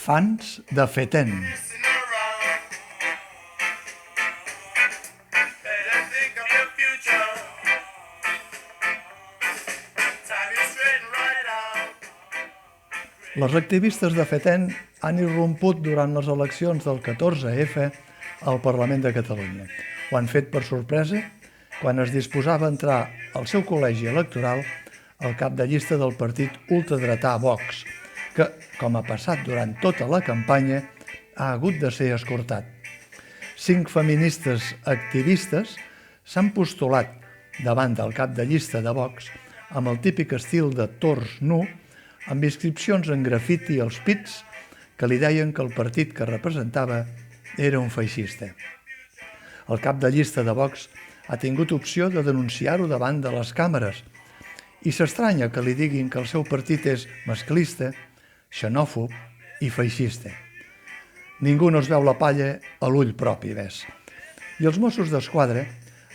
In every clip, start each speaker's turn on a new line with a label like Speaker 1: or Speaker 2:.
Speaker 1: Fans de Feten. Les activistes de Feten han irromput durant les eleccions del 14F al Parlament de Catalunya. Ho han fet per sorpresa quan es disposava a entrar al seu col·legi electoral el cap de llista del partit ultradretà Vox, que, com ha passat durant tota la campanya, ha hagut de ser escortat. 5 feministes activistes s'han postulat davant del cap de llista de Vox amb el típic estil de tors nu, amb inscripcions en grafiti als pits que li deien que el partit que representava era un feixista. El cap de llista de Vox ha tingut opció de denunciar-ho davant de les càmeres i s'estranya que li diguin que el seu partit és masclista, xenòfob i feixista. Ningú no es veu la palla a l'ull propi, ves. I els Mossos d'Esquadra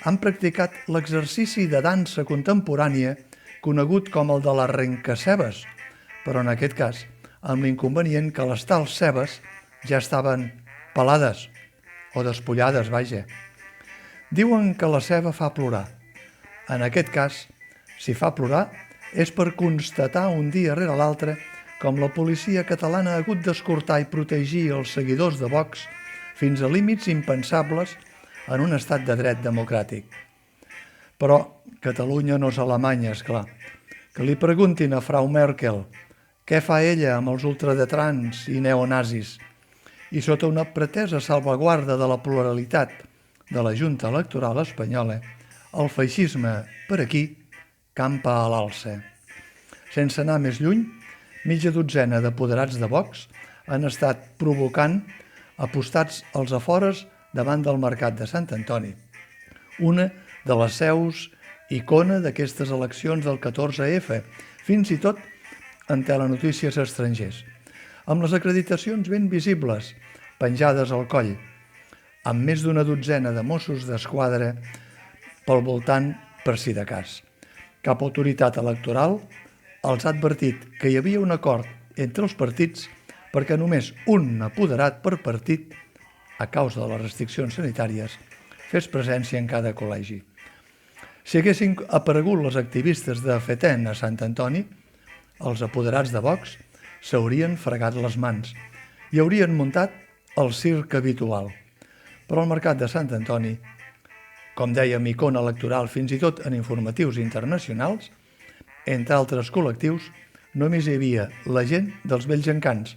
Speaker 1: han practicat l'exercici de dansa contemporània conegut com el de l'arrencacebes, però en aquest cas amb l'inconvenient que les tals cebes ja estaven pelades o despullades, vaja. Diuen que la ceba fa plorar. En aquest cas, si fa plorar, és per constatar un dia rere l'altre com la policia catalana ha hagut d'escortar i protegir els seguidors de Vox fins a límits impensables en un estat de dret democràtic. Però Catalunya no és Alemanya, esclar. Que li preguntin a Frau Merkel què fa ella amb els ultradretans i neonazis i sota una pretesa salvaguarda de la pluralitat de la Junta Electoral espanyola, el feixisme per aquí campa a l'alça. Sense anar més lluny, mitja dotzena d'apoderats de Vox han estat provocant apostats als afores davant del Mercat de Sant Antoni, una de les seus icona d'aquestes eleccions del 14F, fins i tot en telenotícies estrangers, amb les acreditacions ben visibles, penjades al coll, amb més d'una dotzena de Mossos d'Esquadra pel voltant per si de cas. Cap autoritat electoral els ha advertit que hi havia un acord entre els partits perquè només un apoderat per partit, a causa de les restriccions sanitàries, fes presència en cada col·legi. Si haguessin aparegut les activistes de Feten a Sant Antoni, els apoderats de Vox s'haurien fregat les mans i haurien muntat el circ habitual. Però al Mercat de Sant Antoni, com dèiem, icona electoral fins i tot en informatius internacionals, entre altres col·lectius, només hi havia la gent dels vells encants,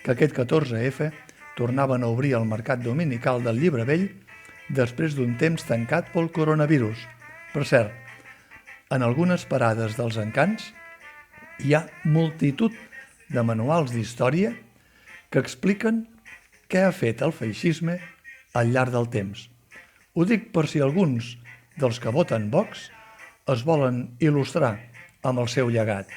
Speaker 1: que aquest 14F tornaven a obrir el mercat dominical del llibre vell després d'un temps tancat pel coronavirus. Per cert, en algunes parades dels encants hi ha multitud de manuals d'història que expliquen què ha fet el feixisme al llarg del temps. Ho dic per si alguns dels que voten Vox es volen il·lustrar amb el seu llegat.